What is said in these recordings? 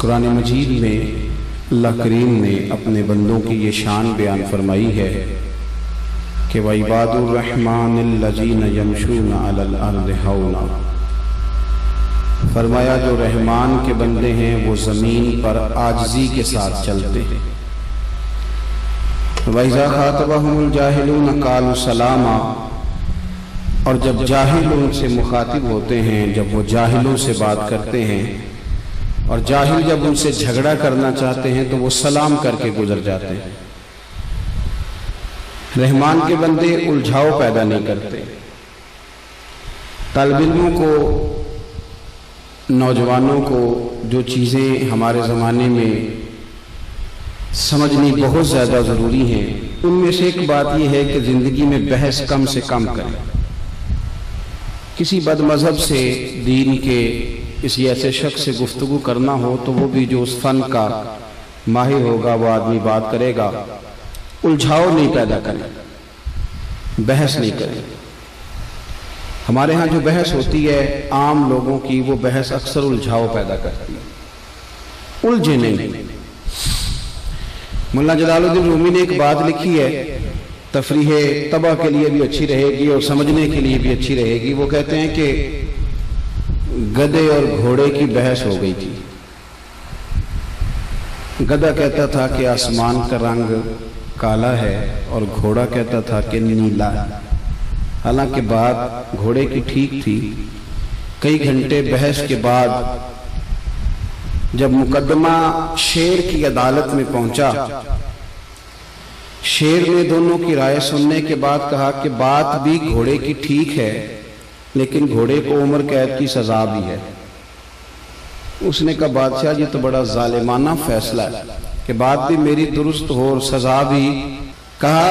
قرآن مجید میں اللہ کریم نے اپنے بندوں کی یہ شان بیان فرمائی ہے کہ وَعِبَادُ الرَّحْمَنِ الَّذِينَ يَمْشُونَ عَلَى الْأَرْضِ هَوْنًا، فرمایا جو رحمان کے بندے ہیں وہ زمین پر عاجزی کے ساتھ چلتے ہیں۔ وَإِذَا خَاطَبَهُمُ الْجَاهِلُونَ قَالُوا سَلَامًا، اور جب جاہل ان سے مخاطب ہوتے ہیں، جب وہ جاہلوں سے بات کرتے ہیں، اور جاہل جب ان سے جھگڑا کرنا چاہتے ہیں تو وہ سلام کر کے گزر جاتے ہیں۔ رحمان کے بندے الجھاؤ پیدا نہیں کرتے۔ طالب علموں کو، نوجوانوں کو جو چیزیں ہمارے زمانے میں سمجھنی بہت زیادہ ضروری ہیں، ان میں سے ایک بات یہ ہے کہ زندگی میں بحث کم سے کم کریں۔ کسی بد مذہب سے، دین کے کسی ایسے شخص سے گفتگو کرنا ہو تو وہ بھی جو اس فن کا ماہر ہوگا وہ آدمی بات کرے گا۔ الجھاؤ نہیں پیدا کریں، بحث نہیں کریں۔ ہمارے ہاں جو بحث ہوتی ہے عام لوگوں کی، وہ بحث اکثر الجھاؤ پیدا کرتی ہے، الجھے نہیں۔ مولانا جلال الدین رومی نے ایک بات لکھی ہے، تفریح طبع کے لیے بھی اچھی رہے گی اور سمجھنے کے لیے بھی اچھی رہے گی۔ وہ کہتے ہیں کہ گدھے اور گھوڑے کی بحث ہو گئی تھی۔ گدھا کہتا تھا کہ آسمان کا رنگ کالا ہے اور گھوڑا کہتا تھا کہ نیلا ہے۔ حالانکہ بات گھوڑے کی ٹھیک تھی۔ کئی گھنٹے بحث کے بعد جب مقدمہ شیر کی عدالت میں پہنچا، شیر نے دونوں کی رائے سننے کے بعد کہا کہ بات بھی گھوڑے کی ٹھیک ہے، لیکن گھوڑے کو عمر قید کی سزا بھی ہے۔ اس نے کہا بادشاہ جی تو بڑا ظالمانہ فیصلہ ہے کہ بات بھی میری درست ہو اور سزا بھی۔ کہا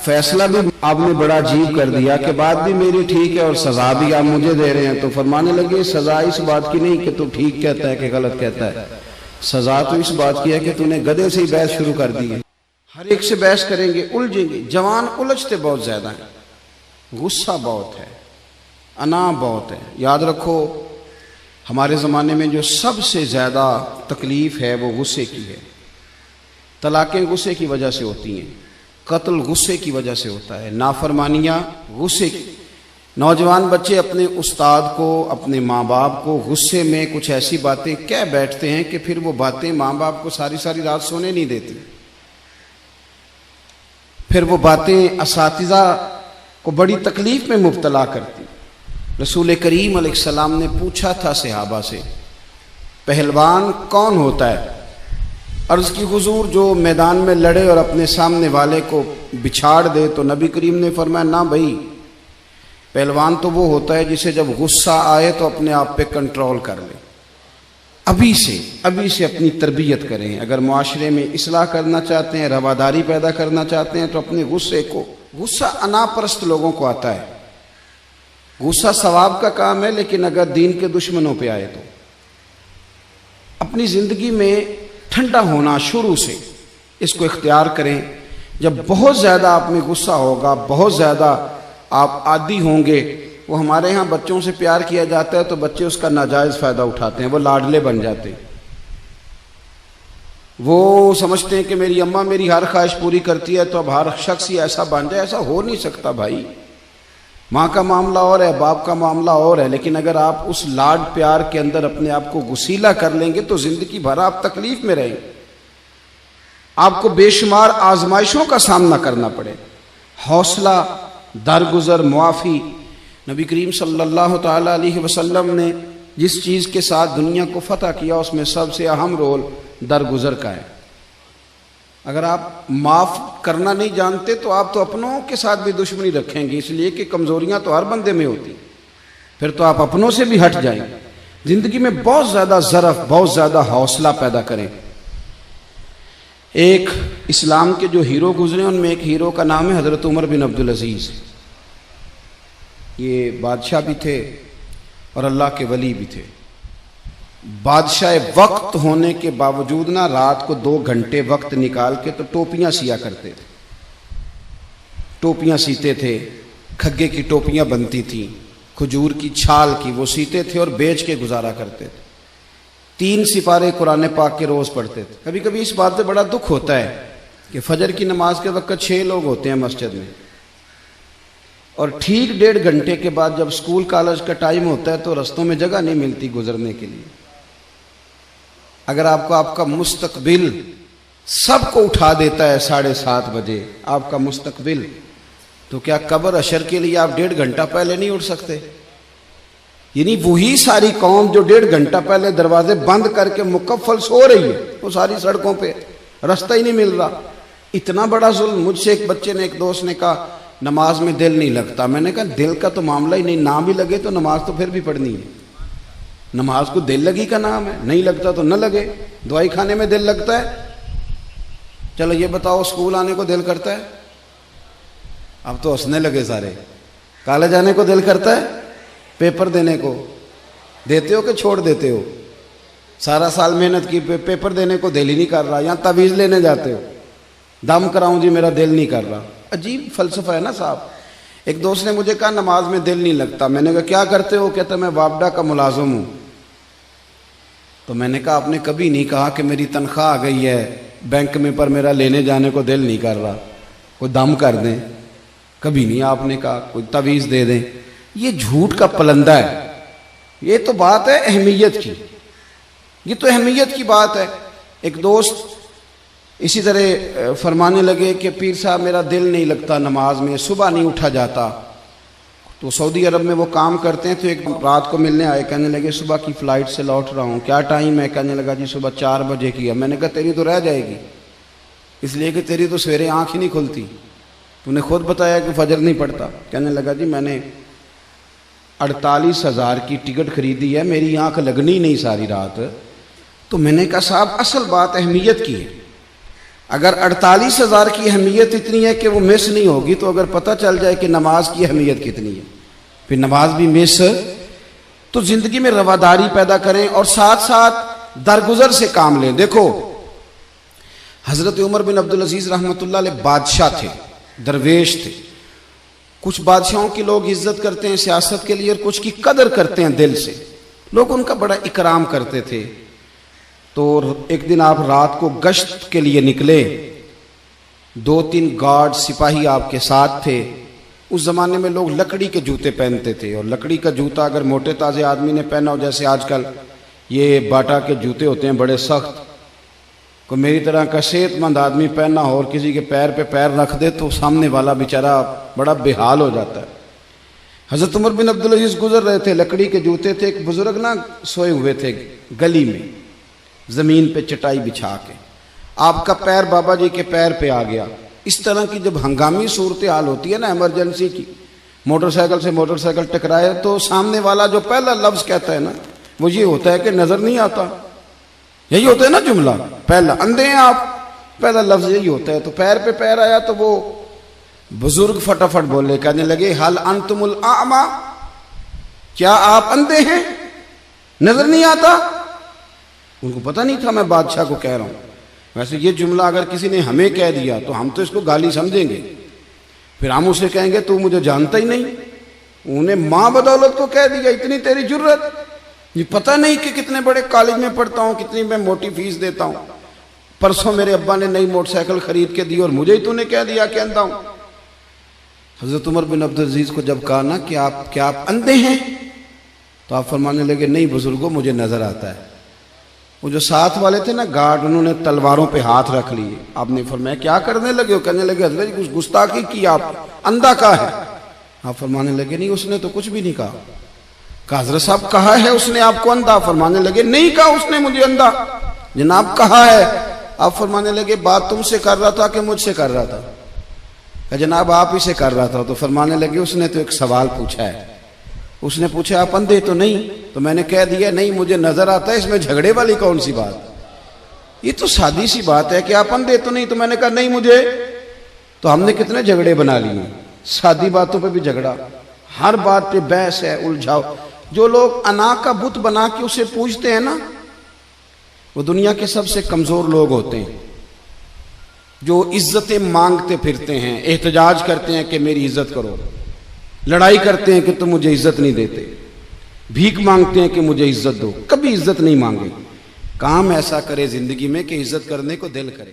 فیصلہ بھی آپ نے بڑا عجیب کر دیا کہ بات بھی میری ٹھیک ہے اور سزا بھی آپ مجھے دے رہے ہیں۔ تو فرمانے لگے سزا اس بات کی نہیں کہ تو ٹھیک کہتا ہے کہ غلط کہتا ہے، سزا تو اس بات کی ہے کہ تو نے گدھے سے ہی بحث شروع کر دی ہے۔ ہر ایک سے بحث کریں گے، الجھیں گے۔ جوان الجھتے بہت زیادہ ہیں، غصہ بہت ہے، انا بہت ہے۔ یاد رکھو ہمارے زمانے میں جو سب سے زیادہ تکلیف ہے وہ غصے کی ہے۔ طلاقیں غصے کی وجہ سے ہوتی ہیں، قتل غصے کی وجہ سے ہوتا ہے، نافرمانیاں غصے کی۔ نوجوان بچے اپنے استاد کو، اپنے ماں باپ کو غصے میں کچھ ایسی باتیں کہہ بیٹھتے ہیں کہ پھر وہ باتیں ماں باپ کو ساری ساری رات سونے نہیں دیتی۔ پھر وہ باتیں اساتذہ کو بڑی تکلیف میں مبتلا کرتی۔ رسول کریم علیہ السلام نے پوچھا تھا صحابہ سے پہلوان کون ہوتا ہے؟ عرض کی حضور جو میدان میں لڑے اور اپنے سامنے والے کو بچھاڑ دے، تو نبی کریم نے فرمایا نہ بھائی، پہلوان تو وہ ہوتا ہے جسے جب غصہ آئے تو اپنے آپ پہ کنٹرول کر لے۔ ابھی سے اپنی تربیت کریں۔ اگر معاشرے میں اصلاح کرنا چاہتے ہیں، رواداری پیدا کرنا چاہتے ہیں، تو اپنے غصے کو، غصہ انا پرست لوگوں کو آتا ہے۔ غصہ ثواب کا کام ہے، لیکن اگر دین کے دشمنوں پہ آئے تو اپنی زندگی میں ٹھنڈا ہونا شروع سے اس کو اختیار کریں۔ جب بہت زیادہ آپ میں غصہ ہوگا، بہت زیادہ آپ عادی ہوں گے، وہ ہمارے ہاں بچوں سے پیار کیا جاتا ہے تو بچے اس کا ناجائز فائدہ اٹھاتے ہیں، وہ لاڈلے بن جاتے ہیں۔ وہ سمجھتے ہیں کہ میری اماں میری ہر خواہش پوری کرتی ہے تو اب ہر شخص ہی ایسا بن جائے۔ ایسا ہو نہیں سکتا بھائی۔ ماں کا معاملہ اور ہے، باپ کا معاملہ اور ہے، لیکن اگر آپ اس لاڈ پیار کے اندر اپنے آپ کو غسیلہ کر لیں گے تو زندگی بھر آپ تکلیف میں رہیں گے، آپ کو بے شمار آزمائشوں کا سامنا کرنا پڑے۔ حوصلہ، درگزر، معافی۔ نبی کریم صلی اللہ تعالیٰ علیہ وسلم نے جس چیز کے ساتھ دنیا کو فتح کیا اس میں سب سے اہم رول درگزر کا ہے۔ اگر آپ معاف کرنا نہیں جانتے تو آپ تو اپنوں کے ساتھ بھی دشمنی رکھیں گے، اس لیے کہ کمزوریاں تو ہر بندے میں ہوتی، پھر تو آپ اپنوں سے بھی ہٹ جائیں۔ زندگی میں بہت زیادہ ظرف، بہت زیادہ حوصلہ پیدا کریں۔ ایک اسلام کے جو ہیرو گزرے ان میں ایک ہیرو کا نام ہے حضرت عمر بن عبدالعزیز۔ یہ بادشاہ بھی تھے اور اللہ کے ولی بھی تھے۔ بادشاہ وقت ہونے کے باوجود نہ رات کو 2 گھنٹے وقت نکال کے تو ٹوپیاں سیا کرتے تھے، ٹوپیاں سیتے تھے، کھگے کی ٹوپیاں بنتی تھیں، کھجور کی چھال کی وہ سیتے تھے اور بیچ کے گزارا کرتے تھے۔ 3 सिपारे कुरान पाक के रोज पढ़ते थे। कभी कभी इस बात से बड़ा दुख होता है कि फजर की नमाज के वक्त 6 लोग होते हैं मस्जिद में, और ठीक 1.5 घंटे के बाद जब स्कूल कॉलेज का टाइम होता है तो रस्तों में जगह नहीं मिलती गुजरने के लिए। अगर आपको आपका मुस्तकबिल सबको उठा देता है 7:30 बजे आपका मुस्तकबिल, तो क्या कब्र अशर के लिए आप 1.5 घंटा पहले नहीं उठ सकते? यानी वही सारी कौम जो 1.5 घंटा पहले दरवाजे बंद करके मुकफ्फल सो रही है, वो सारी सड़कों पे, रास्ता ही नहीं मिल रहा। इतना बड़ा जुल्म। मुझसे एक बच्चे ने, एक दोस्त ने कहा नमाज में दिल नहीं लगता। मैंने कहा दिल का तो मामला ही नहीं, ना भी लगे तो नमाज तो फिर भी पढ़नी है। नमाज को दिल लगी का नाम है, नहीं लगता तो न लगे। दवाई खाने में दिल लगता है? चलो ये बताओ, स्कूल आने को दिल करता है? अब तो हंसने लगे सारे। कॉलेज आने को दिल करता है? पेपर देने को देते हो कि छोड़ देते हो? सारा साल मेहनत की, पेपर देने को दिल ही नहीं कर रहा। यहाँ तवीज़ लेने जाते हो, दम कराऊं जी मेरा दिल नहीं कर रहा। अजीब फलसफा है ना साहब। एक दोस्त ने मुझे कहा नमाज में दिल नहीं लगता। मैंने कहा क्या करते हो? कहता मैं वापडा का मुलाजिम हूँ। तो मैंने कहा आपने कभी नहीं कहा कि मेरी तनख्वाह आ गई है बैंक में पर मेरा लेने जाने को दिल नहीं कर रहा, कोई दम कर दें। कभी नहीं आपने कहा कोई तवीज़ दे दें। ये झूठ का पलंदा है। ये तो बात है अहमियत की, ये तो अहमियत की बात है। एक दोस्त इसी तरह फरमाने लगे कि पीर साहब मेरा दिल नहीं लगता नमाज में, सुबह नहीं उठा जाता। तो सऊदी अरब में वो काम करते हैं। तो एक रात को मिलने आए, कहने लगे सुबह की फ़्लाइट से लौट रहा हूँ, क्या टाइम है? कहने लगा जी सुबह 4 बजे की है। मैंने कहा तेरी तो रह जाएगी, इसलिए कि तेरी तो सवेरे आँख ही नहीं खुलती, तूने खुद बताया कि फजर नहीं पड़ता। कहने लगा जी मैंने 48,000 की टिकट खरीदी है, मेरी आँख लगनी नहीं सारी रात। तो मैंने कहा साहब असल बात अहमियत की है। अगर 48,000 की अहमियत इतनी है कि वो मिस नहीं होगी, तो अगर पता चल जाए कि नमाज की अहमियत कितनी है, फिर नमाज भी मिस। तो जिंदगी में रवादारी पैदा करें और साथ साथ दरगुजर से काम लें। देखो हजरत उमर बिन अब्दुल अजीज रहमतुल्लाह अलैह बादशाह थे, दरवेश थे। कुछ बादशाहों की लोग इज्जत करते हैं सियासत के लिए, और कुछ की कदर करते हैं दिल से। लोग उनका बड़ा इकराम करते थे। तो एक दिन आप रात को गश्त के लिए निकले, 2-3 गार्ड सिपाही आपके साथ थे। उस ज़माने में लोग लकड़ी के जूते पहनते थे, और लकड़ी का जूता अगर मोटे ताज़े आदमी ने पहना हो, जैसे आजकल ये बाटा के जूते होते हैं बड़े सख्त, को मेरी तरह का सेहतमंद आदमी पहनना हो और किसी के पैर पे पैर रख दे तो सामने वाला बेचारा बड़ा बेहाल हो जाता है। हज़रत उमर बिन अब्दुल अजीज गुजर रहे थे, लकड़ी के जूते थे। एक बुजुर्ग ना सोए हुए थे गली में, ज़मीन पे चटाई बिछा के। आपका पैर बाबा जी के पैर पे आ गया। इस तरह की जब हंगामी सूरत हाल होती है ना, इमरजेंसी की, मोटरसाइकिल से मोटरसाइकिल टकराए, तो सामने वाला जो पहला लफ्ज़ कहता है ना, वो ये होता है कि नज़र नहीं आता। यही होता है ना जुमला, पहला अंधे हैं आप, पहला लफ्ज़ यही होता है। तो पैर पे पैर आया तो वो बुजुर्ग फटाफट बोले, कहने लगे हल अंतुमुल आमा, क्या आप अंधे हैं, नज़र नहीं आता? उनको पता नहीं था मैं बादशाह को कह रहा हूँ। वैसे ये जुमला अगर किसी ने हमें कह दिया तो हम तो इसको गाली समझेंगे, फिर हम उसे कहेंगे तू मुझे जानता ही नहीं। उन्हें माँ बदौलत को कह दिया, इतनी तेरी जुर्रत, ये पता नहीं कि कितने बड़े कॉलेज में पढ़ता हूँ, कितनी मैं मोटी फीस देता हूँ, परसों मेरे अब्बा ने नई मोटरसाइकिल खरीद के दी और मुझे ही तूने कह दिया कि अंधा हूँ। हज़रत उमर बिन अब्दुल अजीज को जब कहा ना कि क्या आप अंधे हैं, तो आप फरमाने लगे नहीं बुजुर्गों मुझे नजर आता है। वो जो साथ वाले थे ना गार्ड, उन्होंने तलवारों पे हाथ रख लिए। आपने फरमाया क्या करने लगे हो? कहने लगे हज़रत कुछ गुस्ताखी की, आप अंधा का है। आप फरमाने लगे नहीं उसने तो कुछ भी नहीं कहा। कहा हज़रत साहब कहा है उसने आपको अंधा? फरमाने लगे नहीं कहा उसने मुझे अंधा, जनाब कहा है। आप फरमाने लगे बात तुमसे कर रहा था कि मुझसे कर रहा था? कहा जनाब आप ही से कर रहा था। तो फरमाने लगे उसने तो एक सवाल पूछा है, उसने पूछा आप अंधे तो नहीं? तो मैंने कह दिया नहीं मुझे नजर आता है, इसमें झगड़े वाली कौन सी बात? ये तो सादी सी बात है कि आप अंधे तो नहीं? तो मैंने कहा नहीं मुझे। तो हमने कितने झगड़े बना लिए, सादी बातों पे भी झगड़ा, हर बात पे बहस है, उलझाओ। जो लोग अना का बुत बना के उसे पूजते हैं ना, वो दुनिया के सबसे कमजोर लोग होते हैं। जो इज्जतें मांगते फिरते हैं, एहतजाज करते हैं कि मेरी इज्जत करो, लड़ाई करते हैं कि तुम मुझे इज्जत नहीं देते, भीख मांगते हैं कि मुझे इज्जत दो, कभी इज्जत नहीं मांगे। کام ایسا کرے زندگی میں کہ عزت کرنے کو دل کرے.